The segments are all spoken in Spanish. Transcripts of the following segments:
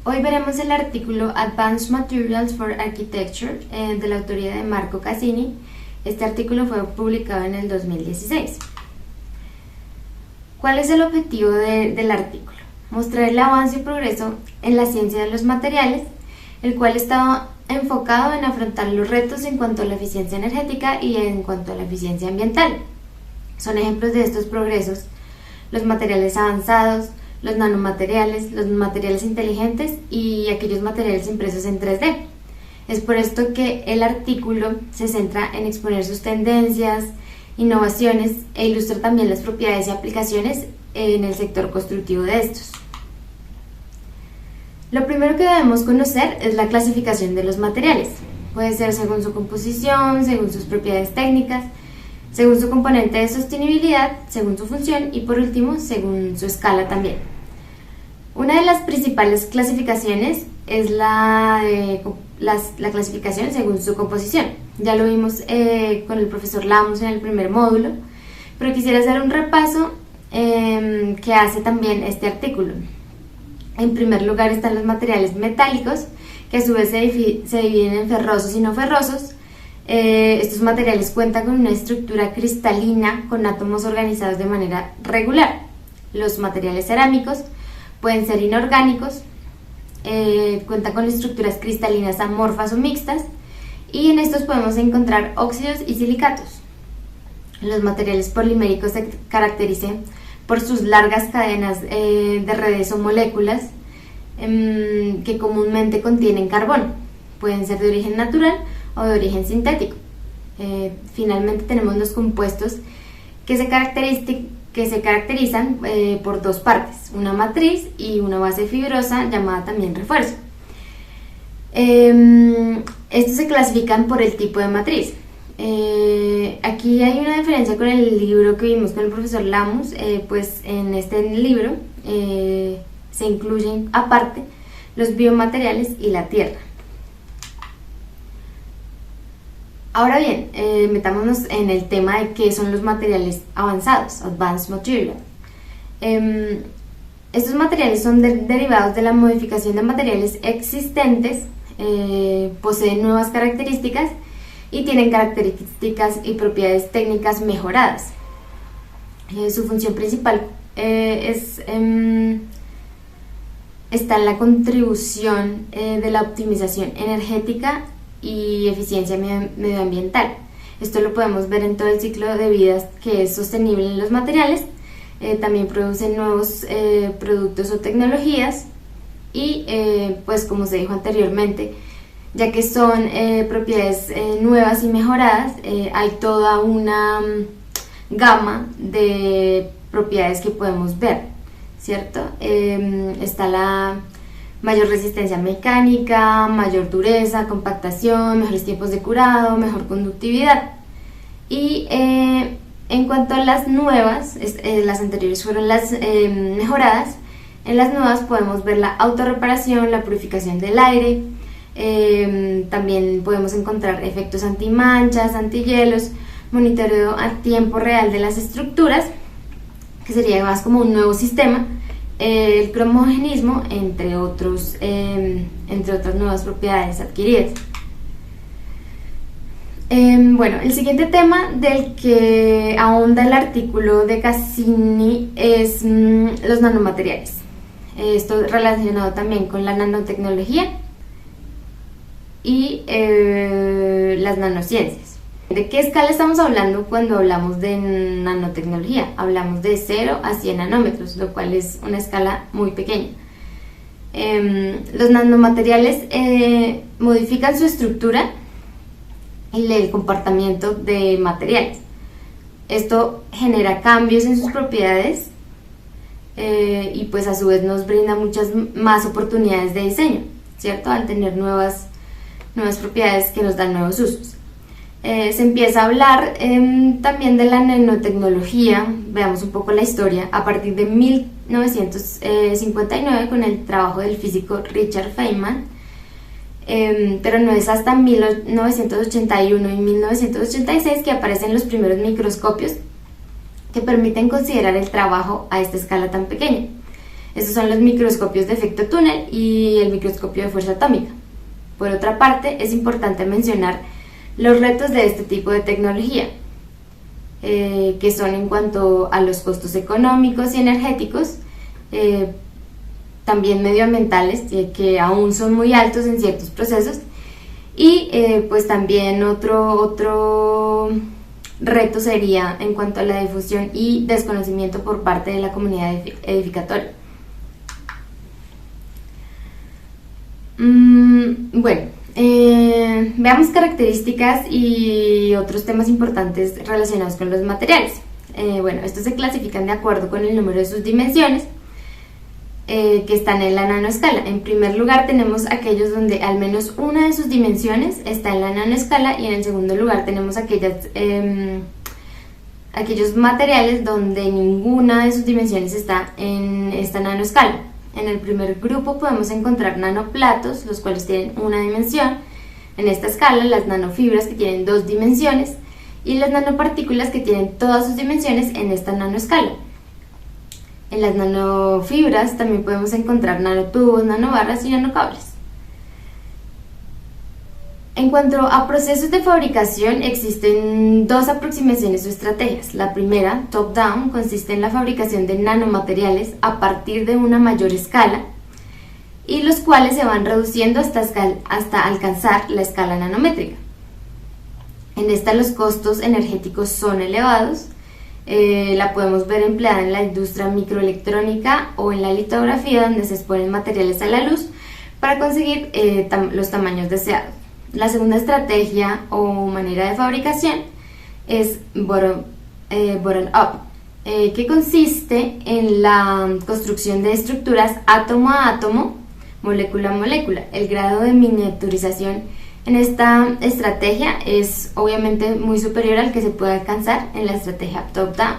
Hoy veremos el artículo Advanced Materials for Architecture de la autoría de Marco Cassini. Este artículo fue publicado en el 2016. ¿Cuál es el objetivo del artículo? Mostrar el avance y progreso en la ciencia de los materiales, el cual estaba enfocado en afrontar los retos en cuanto a la eficiencia energética y en cuanto a la eficiencia ambiental. Son ejemplos de estos progresos los materiales avanzados, los nanomateriales, los materiales inteligentes y aquellos materiales impresos en 3D. Es por esto que el artículo se centra en exponer sus tendencias, innovaciones e ilustra también las propiedades y aplicaciones en el sector constructivo de estos. Lo primero que debemos conocer es la clasificación de los materiales. Puede ser según su composición, según sus propiedades técnicas, según su componente de sostenibilidad, según su función y por último, según su escala también. Una de las principales clasificaciones es la clasificación según su composición. Ya lo vimos con el profesor Lamus en el primer módulo, pero quisiera hacer un repaso que hace también este artículo. En primer lugar están los materiales metálicos, que a su vez se dividen en ferrosos y no ferrosos. Estos materiales cuentan con una estructura cristalina con átomos organizados de manera regular. Los materiales cerámicos pueden ser inorgánicos, cuentan con estructuras cristalinas amorfas o mixtas, y en estos podemos encontrar óxidos y silicatos. Los materiales poliméricos se caracterizan por sus largas cadenas de redes o moléculas que comúnmente contienen carbono. Pueden ser de origen natural o de origen sintético. Finalmente tenemos los compuestos que se caracterizan por dos partes, una matriz y una base fibrosa llamada también refuerzo. Estos se clasifican por el tipo de matriz. Aquí hay una diferencia con el libro que vimos con el profesor Lamus, pues en este libro se incluyen aparte los biomateriales y la tierra. Ahora bien, metámonos en el tema de qué son los materiales avanzados, Advanced Materials. Estos materiales son derivados de la modificación de materiales existentes, poseen nuevas características y tienen características y propiedades técnicas mejoradas. Su función principal está en la contribución de la optimización energética y eficiencia medioambiental. Esto lo podemos ver en todo el ciclo de vida que es sostenible en los materiales. También producen nuevos productos o tecnologías y pues como se dijo anteriormente, ya que son propiedades nuevas y mejoradas, hay toda una gama de propiedades que podemos ver, ¿cierto? Está la mayor resistencia mecánica, mayor dureza, compactación, mejores tiempos de curado, mejor conductividad. Y en cuanto a las nuevas, las anteriores fueron las mejoradas. En las nuevas podemos ver la autorreparación, la purificación del aire, también podemos encontrar efectos antimanchas, antihielos, monitoreo a tiempo real de las estructuras, que sería más como un nuevo sistema, el cromogenismo, entre otras nuevas propiedades adquiridas. Bueno, el siguiente tema del que ahonda el artículo de Cassini es los nanomateriales. Esto relacionado también con la nanotecnología y las nanociencias. ¿De qué escala estamos hablando cuando hablamos de nanotecnología? Hablamos de 0 a 100 nanómetros, lo cual es una escala muy pequeña. Los nanomateriales modifican su estructura y el comportamiento de materiales. Esto genera cambios en sus propiedades y pues a su vez nos brinda muchas más oportunidades de diseño, ¿cierto? Al tener nuevas propiedades que nos dan nuevos usos. Se empieza a hablar también de la nanotecnología. Veamos un poco la historia. A partir de 1959 con el trabajo del físico Richard Feynman, pero no es hasta 1981 y 1986 que aparecen los primeros microscopios que permiten considerar el trabajo a esta escala tan pequeña. Estos son los microscopios de efecto túnel y el microscopio de fuerza atómica. Por otra parte, es importante mencionar los retos de este tipo de tecnología, que son en cuanto a los costos económicos y energéticos, también medioambientales, que aún son muy altos en ciertos procesos, y pues también otro reto sería en cuanto a la difusión y desconocimiento por parte de la comunidad edificatoria. Bueno, veamos características y otros temas importantes relacionados con los materiales. Bueno, estos se clasifican de acuerdo con el número de sus dimensiones, que están en la nanoescala. En primer lugar tenemos aquellos donde al menos una de sus dimensiones está en la nanoescala, y en el segundo lugar tenemos aquellos materiales donde ninguna de sus dimensiones está en esta nanoescala. En el primer grupo podemos encontrar nanoplatos, los cuales tienen una dimensión en esta escala, las nanofibras, que tienen 2 dimensiones, y las nanopartículas, que tienen todas sus dimensiones en esta nanoescala. En las nanofibras también podemos encontrar nanotubos, nanobarras y nanocables. En cuanto a procesos de fabricación, existen 2 aproximaciones o estrategias. La primera, top-down, consiste en la fabricación de nanomateriales a partir de una mayor escala, y los cuales se van reduciendo hasta alcanzar la escala nanométrica. En esta los costos energéticos son elevados. La podemos ver empleada en la industria microelectrónica o en la litografía, donde se exponen materiales a la luz para conseguir los tamaños deseados. La segunda estrategia o manera de fabricación es bottom-up, que consiste en la construcción de estructuras átomo a átomo, molécula a molécula. El grado de miniaturización en esta estrategia es obviamente muy superior al que se puede alcanzar en la estrategia top-down.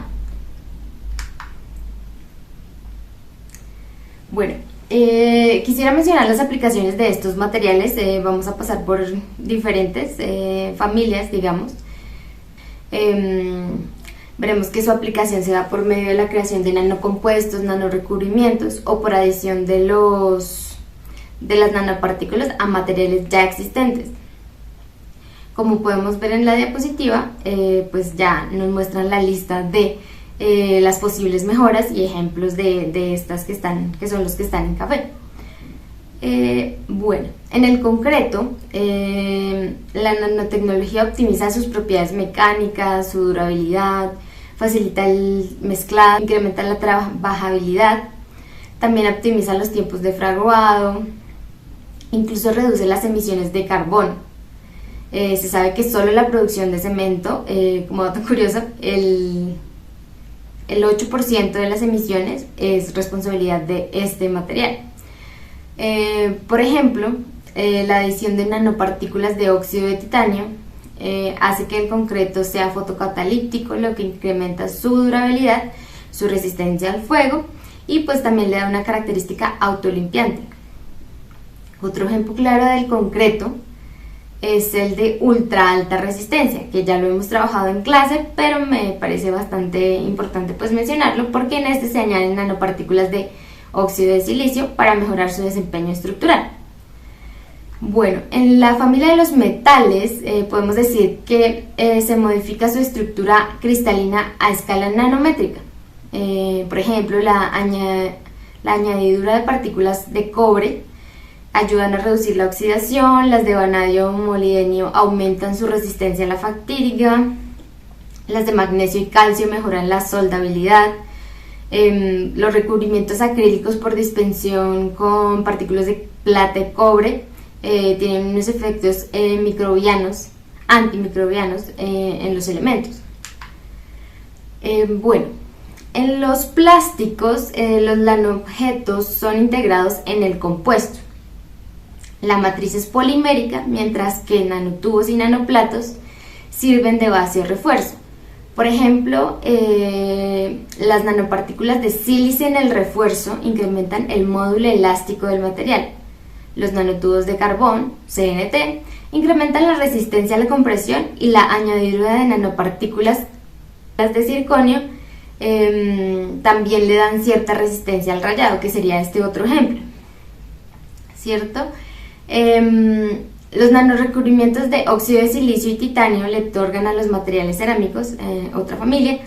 Bueno, quisiera mencionar las aplicaciones de estos materiales. Vamos a pasar por diferentes familias, digamos. Veremos que su aplicación se da por medio de la creación de nanocompuestos, nanorecubrimientos, o por adición de las nanopartículas a materiales ya existentes. Como podemos ver en la diapositiva, pues ya nos muestran la lista de las posibles mejoras y ejemplos de estas que son los que están en café. Bueno, en el concreto, la nanotecnología optimiza sus propiedades mecánicas, su durabilidad, facilita el mezclado, incrementa la trabajabilidad, también optimiza los tiempos de fraguado, incluso reduce las emisiones de carbono. Se sabe que solo la producción de cemento, como dato curioso, el 8% de las emisiones es responsabilidad de este material. Por ejemplo, la adición de nanopartículas de óxido de titanio hace que el concreto sea fotocatalíptico, lo que incrementa su durabilidad, su resistencia al fuego, y pues también le da una característica autolimpiante. Otro ejemplo claro del concreto es el de ultra alta resistencia, que ya lo hemos trabajado en clase, pero me parece bastante importante pues mencionarlo, porque en este se añaden nanopartículas de óxido de silicio para mejorar su desempeño estructural. Bueno, en la familia de los metales podemos decir que se modifica su estructura cristalina a escala nanométrica. Por ejemplo, la añadidura de partículas de cobre ayudan a reducir la oxidación, las de vanadio o molibdenio aumentan su resistencia a la fatiga, las de magnesio y calcio mejoran la soldabilidad, los recubrimientos acrílicos por dispersión con partículas de plata y cobre tienen unos efectos antimicrobianos en los elementos. Bueno, en los plásticos los nanoobjetos son integrados en el compuesto. La matriz es polimérica, mientras que nanotubos y nanoplatos sirven de base o refuerzo. Por ejemplo, las nanopartículas de sílice en el refuerzo incrementan el módulo elástico del material. Los nanotubos de carbón, CNT, incrementan la resistencia a la compresión, y la añadidura de nanopartículas de circonio también le dan cierta resistencia al rayado, que sería este otro ejemplo, ¿cierto? Los nanorecubrimientos de óxido de silicio y titanio le otorgan a los materiales cerámicos, otra familia,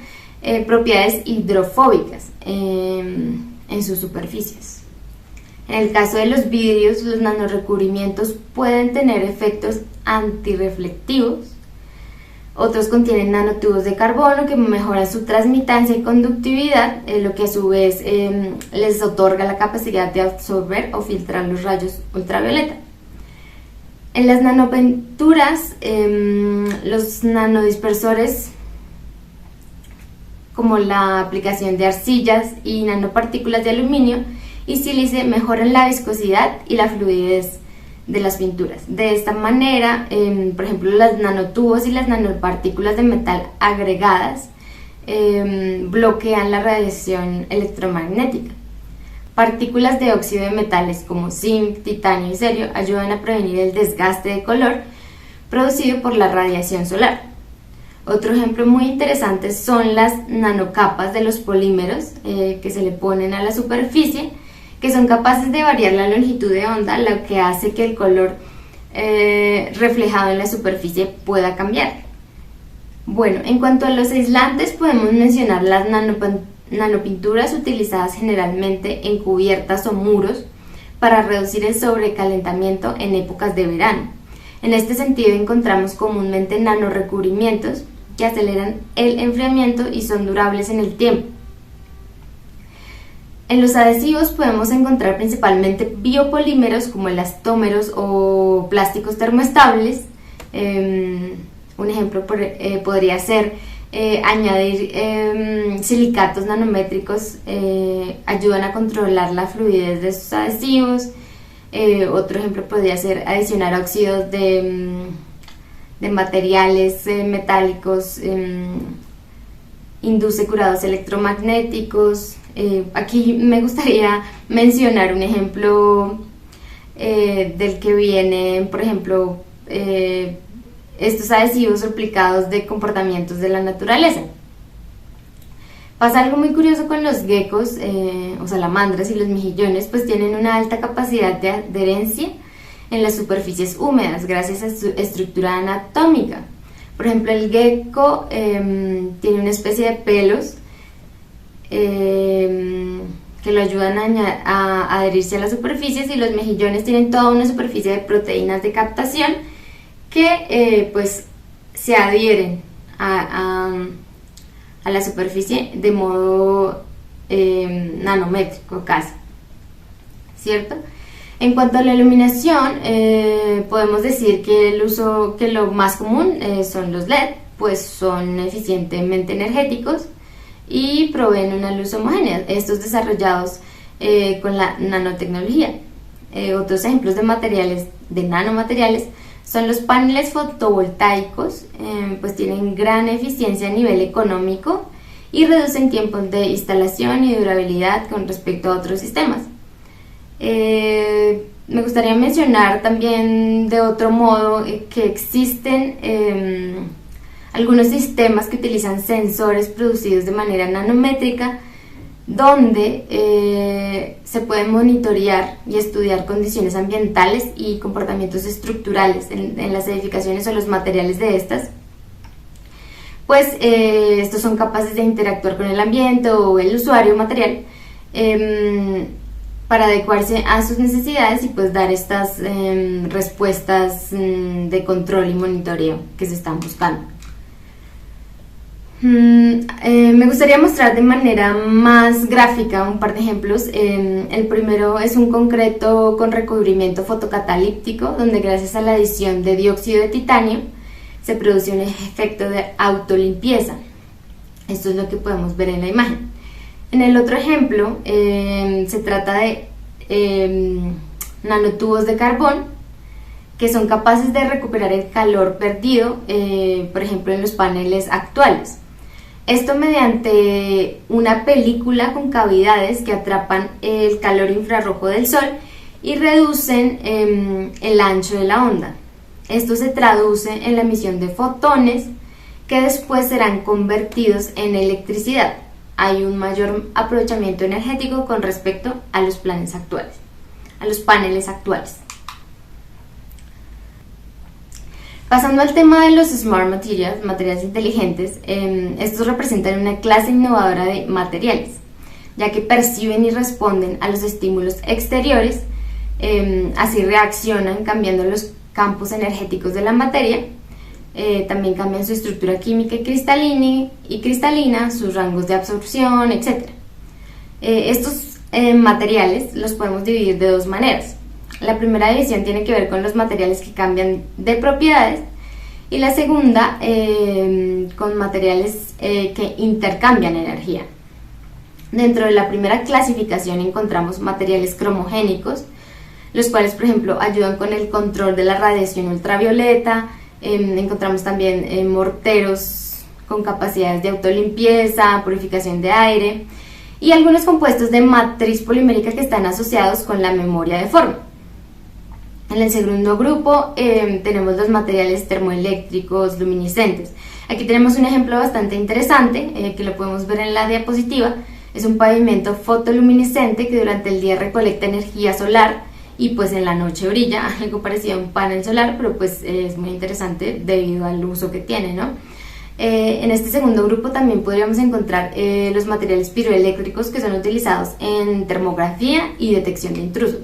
propiedades hidrofóbicas en sus superficies. En el caso de los vidrios, los nanorecubrimientos pueden tener efectos antirreflectivos. Otros contienen nanotubos de carbono que mejoran su transmitancia y conductividad, lo que a su vez les otorga la capacidad de absorber o filtrar los rayos ultravioleta. En las nanopinturas, los nanodispersores, como la aplicación de arcillas y nanopartículas de aluminio y sílice, mejoran la viscosidad y la fluidez de las pinturas. De esta manera, por ejemplo, los nanotubos y las nanopartículas de metal agregadas bloquean la radiación electromagnética. Partículas de óxido de metales como zinc, titanio y cerio ayudan a prevenir el desgaste de color producido por la radiación solar. Otro ejemplo muy interesante son las nanocapas de los polímeros que se le ponen a la superficie, que son capaces de variar la longitud de onda, lo que hace que el color reflejado en la superficie pueda cambiar. Bueno, en cuanto a los aislantes, podemos mencionar las nanopinturas utilizadas generalmente en cubiertas o muros para reducir el sobrecalentamiento en épocas de verano. En este sentido, encontramos comúnmente nanorecubrimientos que aceleran el enfriamiento y son durables en el tiempo. En los adhesivos podemos encontrar principalmente biopolímeros como elastómeros o plásticos termoestables. Un ejemplo podría ser añadir silicatos nanométricos, ayudan a controlar la fluidez de sus adhesivos. Otro ejemplo podría ser adicionar óxidos de materiales metálicos, induce curados electromagnéticos. Aquí me gustaría mencionar un ejemplo del que viene, por ejemplo, estos adhesivos replicados de comportamientos de la naturaleza. Pasa algo muy curioso con los geckos, o salamandras y los mejillones, pues tienen una alta capacidad de adherencia en las superficies húmedas gracias a su estructura anatómica. Por ejemplo, el gecko tiene una especie de pelos que lo ayudan a adherirse a las superficies, y los mejillones tienen toda una superficie de proteínas de captación que pues se adhieren a la superficie de modo nanométrico casi, ¿cierto? En cuanto a la iluminación, podemos decir que lo más común son los LED, pues son eficientemente energéticos y proveen una luz homogénea, estos desarrollados con la nanotecnología. Otros ejemplos de nanomateriales son los paneles fotovoltaicos, pues tienen gran eficiencia a nivel económico y reducen tiempos de instalación y durabilidad con respecto a otros sistemas. Me gustaría mencionar también de otro modo que existen algunos sistemas que utilizan sensores producidos de manera nanométrica, donde se pueden monitorear y estudiar condiciones ambientales y comportamientos estructurales en las edificaciones o los materiales de estas. Pues estos son capaces de interactuar con el ambiente o el usuario material para adecuarse a sus necesidades y pues dar estas respuestas de control y monitoreo que se están buscando. Me gustaría mostrar de manera más gráfica un par de ejemplos. El primero es un concreto con recubrimiento fotocatalíptico, donde gracias a la adición de dióxido de titanio se produce un efecto de autolimpieza. Esto es lo que podemos ver en la imagen. En el otro ejemplo se trata de nanotubos de carbón que son capaces de recuperar el calor perdido, por ejemplo en los paneles actuales. Esto mediante una película con cavidades que atrapan el calor infrarrojo del sol y reducen el ancho de la onda. Esto se traduce en la emisión de fotones que después serán convertidos en electricidad. hay un mayor aprovechamiento energético con respecto a los paneles actuales. Pasando al tema de los Smart Materials, materiales inteligentes, estos representan una clase innovadora de materiales, ya que perciben y responden a los estímulos exteriores, así reaccionan cambiando los campos energéticos de la materia, también cambian su estructura química y cristalina, sus rangos de absorción, etc. Estos materiales los podemos dividir de dos maneras. La primera división tiene que ver con los materiales que cambian de propiedades y la segunda con materiales que intercambian energía. Dentro de la primera clasificación encontramos materiales cromogénicos, los cuales, por ejemplo, ayudan con el control de la radiación ultravioleta. Encontramos también morteros con capacidades de autolimpieza, purificación de aire y algunos compuestos de matriz polimérica que están asociados con la memoria de forma. En el segundo grupo tenemos los materiales termoeléctricos luminiscentes. Aquí tenemos un ejemplo bastante interesante que lo podemos ver en la diapositiva. Es un pavimento fotoluminiscente que durante el día recolecta energía solar y pues en la noche brilla, algo parecido a un panel solar, pero pues es muy interesante debido al uso que tiene, ¿no? En este segundo grupo también podríamos encontrar los materiales piroeléctricos que son utilizados en termografía y detección de intrusos.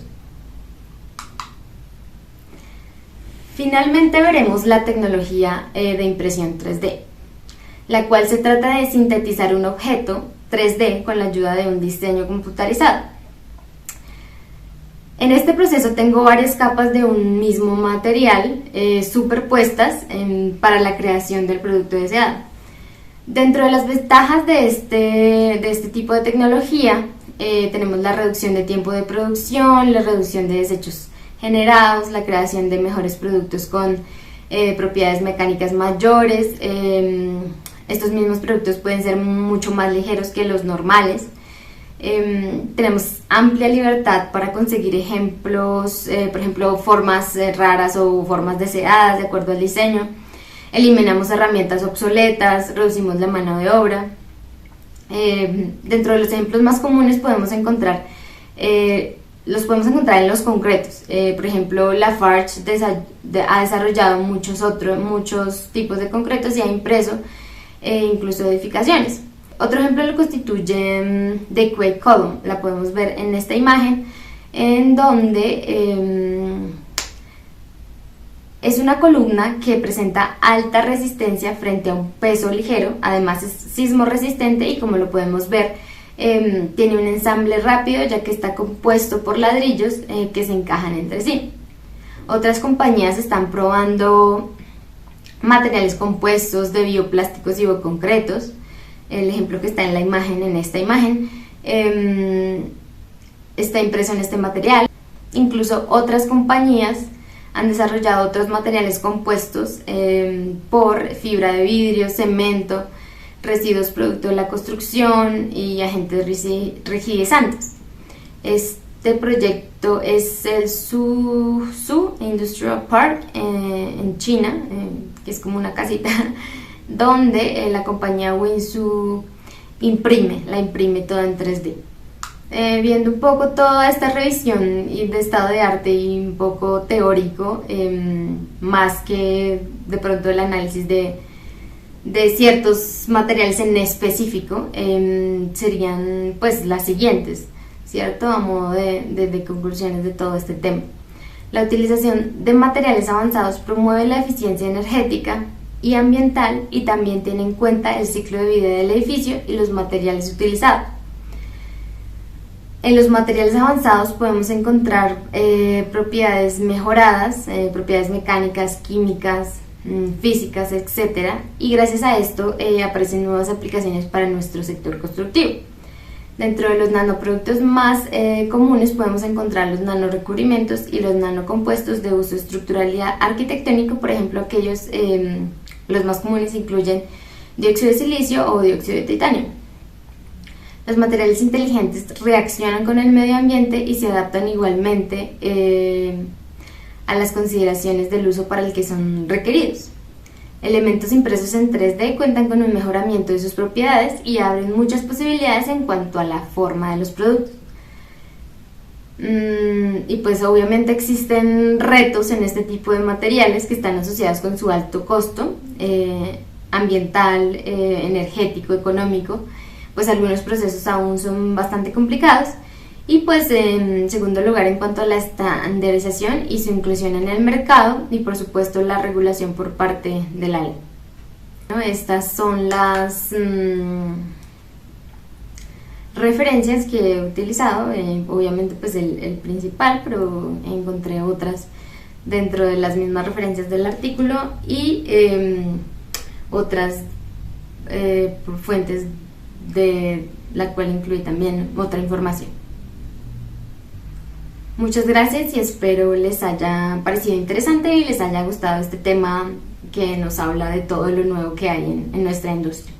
Finalmente veremos la tecnología de impresión 3D, la cual se trata de sintetizar un objeto 3D con la ayuda de un diseño computarizado. En este proceso tengo varias capas de un mismo material superpuestas para la creación del producto deseado. Dentro de las ventajas de este tipo de tecnología tenemos la reducción de tiempo de producción, la reducción de desechos generados, la creación de mejores productos con propiedades mecánicas mayores. Estos mismos productos pueden ser mucho más ligeros que los normales. Tenemos amplia libertad para conseguir ejemplos, por ejemplo, formas raras o formas deseadas de acuerdo al diseño. Eliminamos herramientas obsoletas, reducimos la mano de obra. Dentro de los ejemplos más comunes los podemos encontrar en los concretos. Por ejemplo, Lafarge ha desarrollado muchos tipos de concretos y ha impreso incluso edificaciones. Otro ejemplo lo constituye The Quake Column. La podemos ver en esta imagen, en donde es una columna que presenta alta resistencia frente a un peso ligero. Además es sismo resistente y, como lo podemos ver, tiene un ensamble rápido, ya que está compuesto por ladrillos que se encajan entre sí. Otras compañías están probando materiales compuestos de bioplásticos y bioconcretos. El ejemplo que está en esta imagen, está impreso en este material. Incluso otras compañías han desarrollado otros materiales compuestos por fibra de vidrio, cemento, residuos producto de la construcción y agentes rigidizantes. Este proyecto es el Suzhou Industrial Park en China, que es como una casita donde la compañía Winsu la imprime toda en 3D. Viendo un poco toda esta revisión de estado de arte y un poco teórico, más que de pronto el análisis de ciertos materiales en específico, serían pues las siguientes, ¿cierto? A modo de conclusiones de todo este tema. La utilización de materiales avanzados promueve la eficiencia energética y ambiental y también tiene en cuenta el ciclo de vida del edificio y los materiales utilizados. En los materiales avanzados podemos encontrar propiedades mejoradas, propiedades mecánicas, químicas, físicas, etc. Y gracias a esto aparecen nuevas aplicaciones para nuestro sector constructivo. Dentro de los nanoproductos más comunes podemos encontrar los nanorecubrimientos y los nanocompuestos de uso estructural y arquitectónico. Por ejemplo, los más comunes incluyen dióxido de silicio o dióxido de titanio. Los materiales inteligentes reaccionan con el medio ambiente y se adaptan igualmente a las consideraciones del uso para el que son requeridos. Elementos impresos en 3D cuentan con un mejoramiento de sus propiedades y abren muchas posibilidades en cuanto a la forma de los productos. Y pues obviamente existen retos en este tipo de materiales que están asociados con su alto costo ambiental, energético, económico. Pues algunos procesos aún son bastante complicados. Y pues en segundo lugar, en cuanto a la estandarización y su inclusión en el mercado y por supuesto la regulación por parte de la ley. Estas son las referencias que he utilizado, obviamente pues el principal, pero encontré otras dentro de las mismas referencias del artículo y otras fuentes de la cual incluí también otra información. Muchas gracias y espero les haya parecido interesante y les haya gustado este tema que nos habla de todo lo nuevo que hay en nuestra industria.